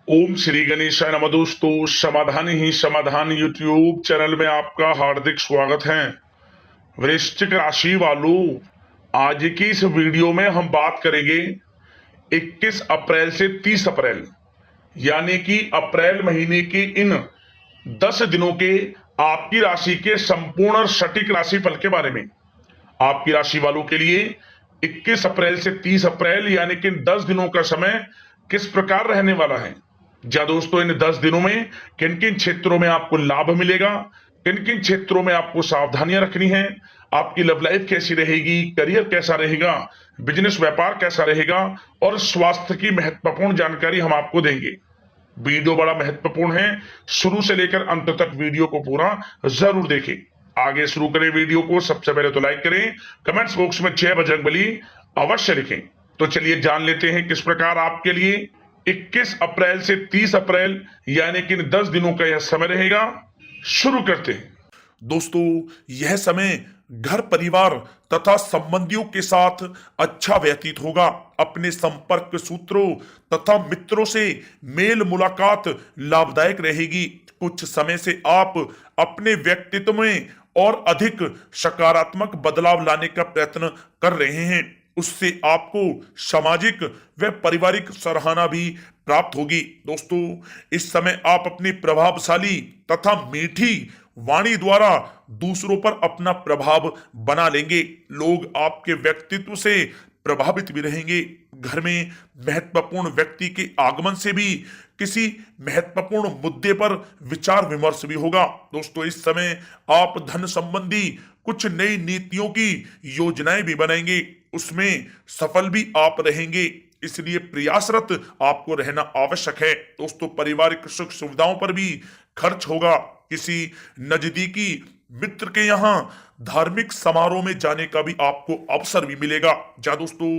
ओम श्री गणेशाय नमः। दोस्तों, समाधान ही समाधान यूट्यूब चैनल में आपका हार्दिक स्वागत है। वृश्चिक राशि वालों, आज की इस वीडियो में हम बात करेंगे 21 अप्रैल से 30 अप्रैल यानी कि अप्रैल महीने के इन 10 दिनों के आपकी राशि के संपूर्ण और सटीक राशिफल के बारे में। आपकी राशि वालों के लिए 21 अप्रैल से 30 अप्रैल यानी कि 10 दिनों का समय किस प्रकार रहने वाला है। जा दोस्तों, इन 10 दिनों में किन किन क्षेत्रों में आपको लाभ मिलेगा, किन किन क्षेत्रों में आपको सावधानियां रखनी है, आपकी लव लाइफ कैसी रहेगी, करियर कैसा रहेगा, बिजनेस व्यापार कैसा रहेगा और स्वास्थ्य की महत्वपूर्ण जानकारी हम आपको देंगे। वीडियो बड़ा महत्वपूर्ण है, शुरू से लेकर अंत तक वीडियो को पूरा जरूर देखें। आगे शुरू करें वीडियो को। सबसे पहले तो लाइक करें, कमेंट्स बॉक्स में जय बजरंगबली अवश्य लिखें। तो चलिए जान लेते हैं किस प्रकार आपके लिए 21 अप्रैल से 30 अप्रैल यानी कि 10 दिनों का यह समय रहेगा। शुरू करते हैं। दोस्तों, यह समय घर परिवार तथा संबंधियों के साथ अच्छा व्यतीत होगा। अपने संपर्क सूत्रों तथा मित्रों से मेल मुलाकात लाभदायक रहेगी। कुछ समय से आप अपने व्यक्तित्व में और अधिक सकारात्मक बदलाव लाने का प्रयत्न कर रहे हैं। उससे आपको सामाजिक व पारिवारिक सराहना भी प्राप्त होगी। दोस्तों, इस समय आप अपनी प्रभावशाली तथा मीठी वाणी द्वारा दूसरों पर अपना प्रभाव बना लेंगे। लोग आपके व्यक्तित्व से प्रभावित भी रहेंगे। घर में महत्वपूर्ण व्यक्ति के आगमन से भी किसी महत्वपूर्ण मुद्दे पर विचार विमर्श भी होगा। दोस्तों, इस समय आप धन संबंधी कुछ नई नीतियों की योजनाएं भी बनाएंगे, उसमें सफल भी आप रहेंगे, इसलिए प्रयासरत आपको रहना आवश्यक है। दोस्तों, पारिवारिक सुख सुविधाओं पर भी खर्च होगा। किसी नजदीकी मित्र के यहाँ धार्मिक समारोह में जाने का भी आपको अवसर भी मिलेगा। जा दोस्तों,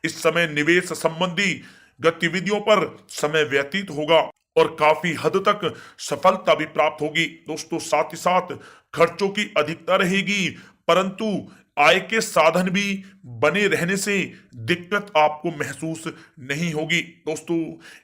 इस समय निवेश संबंधी गतिविधियों पर समय व्यतीत होगा और काफी हद तक सफलता भी प्राप्त होगी। दोस्तों, साथ ही साथ खर्चों की अधिकता रहेगी, परंतु आय के साधन भी बने रहने से दिक्कत आपको महसूस नहीं होगी। दोस्तों,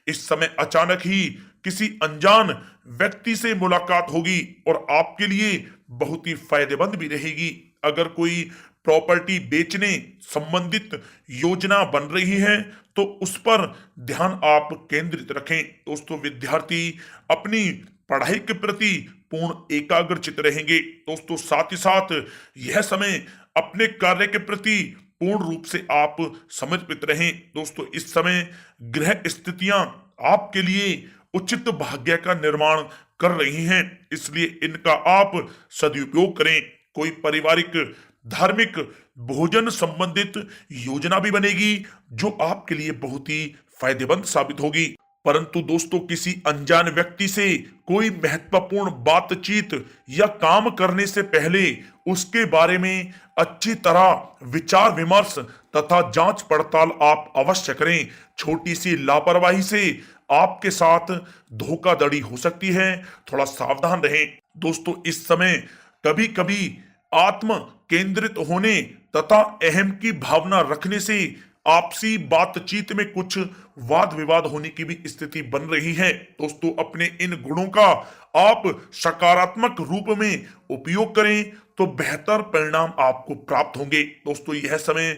इस समय अचानक ही किसी अनजान व्यक्ति से मुलाकात होगी और आपके लिए बहुत ही फायदेमंद भी रहेगी। अगर कोई प्रॉपर्टी बेचने संबंधित योजना बन रही है तो उस पर ध्यान आप केंद्रित रखें। दोस्तों, विद्यार्थी अपनी पढ़ाई के प्रति पूर्ण एकाग्रचित रहेंगे। दोस्तों, साथ ही साथ यह समय अपने कार्य के प्रति पूर्ण रूप से आप समर्पित रहें। दोस्तों, इस समय ग्रह स्थितियां आपके लिए उचित भाग्य का निर्माण कर रही हैं, इसलिए इनका आप सदुपयोग करें। कोई पारिवारिक धार्मिक भोजन संबंधित योजना भी बनेगी जो आपके लिए बहुत ही फायदेमंद साबित होगी। परंतु दोस्तों, किसी अनजान व्यक्ति से कोई महत्वपूर्ण बातचीत या काम करने से पहले उसके बारे में अच्छी तरह विचार विमर्श तथा जांच पड़ताल आप अवश्य करें। छोटी सी लापरवाही से आपके साथ धोखाधड़ी हो सकती है, थोड़ा सावधान रहें। दोस्तों, इस समय कभी कभी आत्म केंद्रित होने तथा अहम की भावना रखने से आपसी बातचीत में कुछ वाद विवाद होने की भी स्थिति बन रही है। दोस्तों, अपने इन गुणों का आप सकारात्मक रूप में उपयोग करें तो बेहतर परिणाम आपको प्राप्त होंगे। दोस्तों, यह समय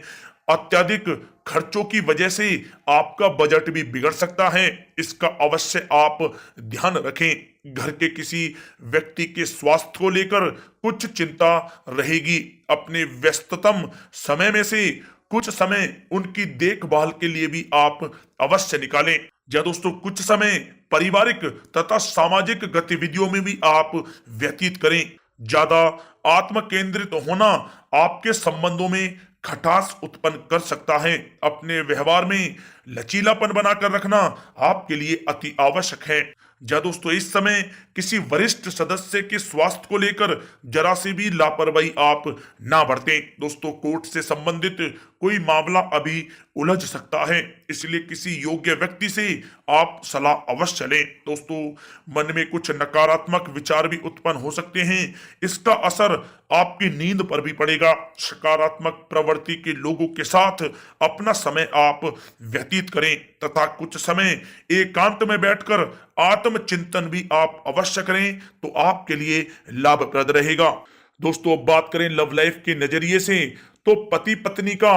अत्यधिक खर्चों की वजह से आपका बजट भी बिगड़ सकता है, इसका अवश्य आप ध्यान रखें। घर के किसी व्यक्ति के स्वास्थ्य को लेकर कुछ चिंता रहेगी। अपने व्यस्ततम समय में से कुछ समय उनकी देखभाल के लिए भी आप अवश्य निकालें। या दोस्तों, कुछ समय पारिवारिक तथा सामाजिक गतिविधियों में भी आप व्यतीत करें। ज्यादा आत्म केंद्रित होना आपके संबंधों में खटास उत्पन्न कर सकता है। अपने व्यवहार में लचीलापन बनाकर रखना आपके लिए अति आवश्यक है। जा दोस्तों, इस समय किसी वरिष्ठ सदस्य के स्वास्थ्य को लेकर जरा से भी लापरवाही आप ना बरतें। दोस्तों, कोर्ट से संबंधित कोई मामला अभी उलझ सकता है, इसलिए किसी योग्य व्यक्ति से आप सलाह अवश्य लें। दोस्तों, मन में कुछ नकारात्मक विचार भी उत्पन्न हो सकते हैं, इसका असर आपकी नींद पर भी पड़ेगा। सकारात्मक प्रवृत्ति के लोगों के साथ अपना समय आप व्यतीत करें तथा कुछ समय एकांत में बैठकर आत्मचिंतन भी आप अवश्य करें तो आपके लिए लाभप्रद रहेगा। दोस्तों, अब बात करें लव लाइफ के नजरिए से, तो पति पत्नी का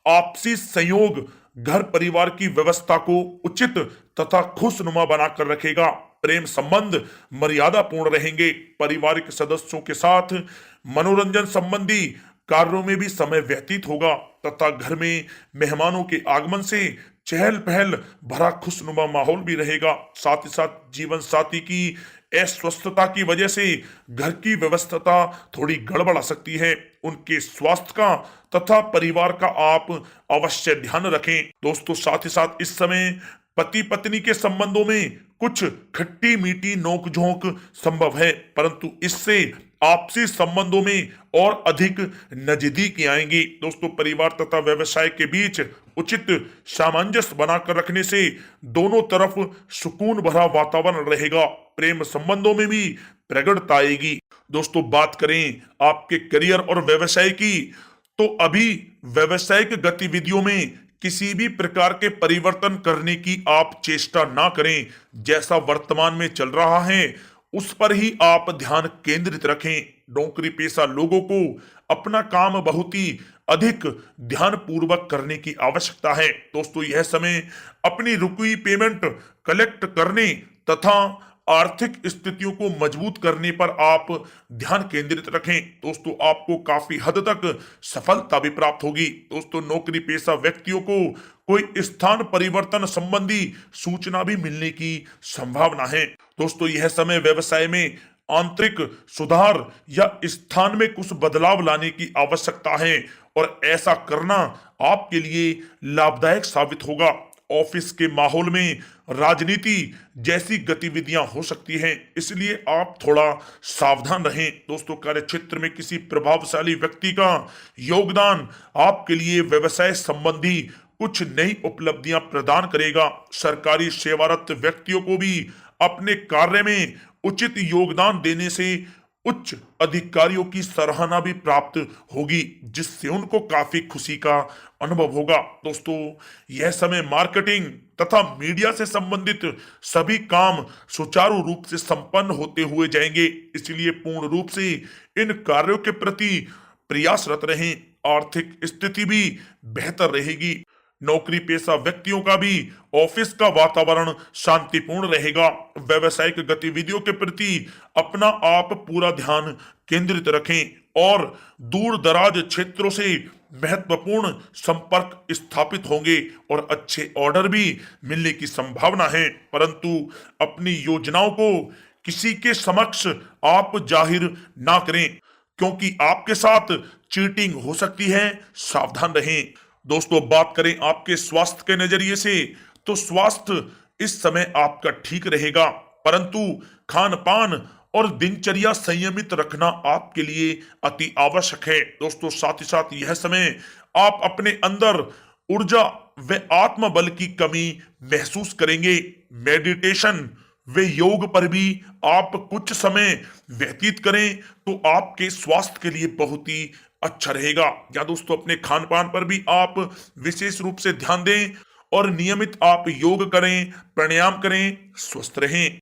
आपसी संयोग घर परिवार की व्यवस्था को उचित तथा खुशनुमा बनाकर रखेगा। प्रेम संबंध मर्यादापूर्ण रहेंगे। पारिवारिक सदस्यों के साथ मनोरंजन संबंधी कार्यों में भी समय व्यतीत होगा तथा घर में मेहमानों के आगमन से चहल पहल भरा खुशनुमा माहौल भी रहेगा। साथ ही साथ जीवन साथी की अस्वस्थता की वजह से घर की व्यवस्था थोड़ी गड़बड़ा सकती है। उनके स्वास्थ्य का तथा परिवार का आप अवश्य ध्यान रखें। दोस्तों, साथ ही साथ इस समय पति पत्नी के संबंधों में कुछ खट्टी मीठी नोकझोंक संभव है, परंतु इससे आपसी संबंधों में और अधिक नजदीकी आएंगी। दोस्तों, परिवार तथा व्यवसाय के बीच उचित सामंजस्य बनाकर रखने से दोनों तरफ सुकून भरा वातावरण रहेगा। प्रेम संबंधों में भी प्रगड़ता आएगी। दोस्तों, बात करें आपके करियर और व्यवसाय की, तो अभी व्यवसायिक गतिविधियों में किसी भी प्रकार के परिवर्तन करने की आप चेष्टा ना करें। जैसा वर्तमान में चल रहा है उस पर ही आप ध्यान केंद्रित रखें। नौकरी पेशा लोगों को अपना काम बहुत ही अधिक ध्यान पूर्वक करने की आवश्यकता है। दोस्तों, यह समय अपनी रुकी पेमेंट कलेक्ट करने तथा आर्थिक स्थितियों को मजबूत करने पर आप ध्यान केंद्रित रखें। दोस्तों, आपको काफी हद तक सफलता भी प्राप्त होगी। दोस्तों, नौकरी पेशा व्यक्तियों को कोई स्थान परिवर्तन संबंधी सूचना भी मिलने की संभावना है। दोस्तों, यह समय व्यवसाय में आंतरिक सुधार या स्थान में कुछ बदलाव लाने की आवश्यकता है और ऐसा करना आपके लिए लाभदायक साबित होगा। ऑफिस के माहौल में राजनीति जैसी गतिविधियां हो सकती हैं, इसलिए आप थोड़ा सावधान रहें। दोस्तों, कार्य क्षेत्र में किसी प्रभावशाली व्यक्ति का योगदान आपके लिए व्यवसाय संबंधी कुछ नई उपलब्धियां प्रदान करेगा। सरकारी सेवारत व्यक्तियों को भी अपने कार्य में उचित योगदान देने से उच्च अधिकारियों की सराहना भी प्राप्त होगी, जिससे उनको काफी खुशी का अनुभव होगा। दोस्तों, यह समय मार्केटिंग तथा मीडिया से संबंधित सभी काम सुचारू रूप से संपन्न होते हुए जाएंगे, इसलिए पूर्ण रूप से इन कार्यों के प्रति प्रयासरत रहें। आर्थिक स्थिति भी बेहतर रहेगी। नौकरी पेशा व्यक्तियों का भी ऑफिस का वातावरण शांतिपूर्ण रहेगा। व्यवसायिक गतिविधियों के प्रति अपना आप पूरा ध्यान केंद्रित रखें और दूर दराज क्षेत्रों से महत्वपूर्ण संपर्क स्थापित होंगे और अच्छे ऑर्डर भी मिलने की संभावना है, परंतु अपनी योजनाओं को किसी के समक्ष आप जाहिर ना करें, क्योंकि आपके साथ चीटिंग हो सकती है। सावधान रहें। दोस्तों, बात करें आपके स्वास्थ्य के नजरिए से, तो स्वास्थ्य इस समय आपका ठीक रहेगा, परंतु खान पान और दिनचर्या संयमित रखना आपके लिए अति आवश्यक है। दोस्तों, साथ ही साथ यह समय आप अपने अंदर ऊर्जा व आत्मबल की कमी महसूस करेंगे। मेडिटेशन व योग पर भी आप कुछ समय व्यतीत करें तो आपके स्वास्थ्य के लिए बहुत ही अच्छा रहेगा। या दोस्तों, अपने खान पान पर भी आप विशेष रूप से ध्यान दें और नियमित आप योग करें, प्राणायाम करें, स्वस्थ रहें।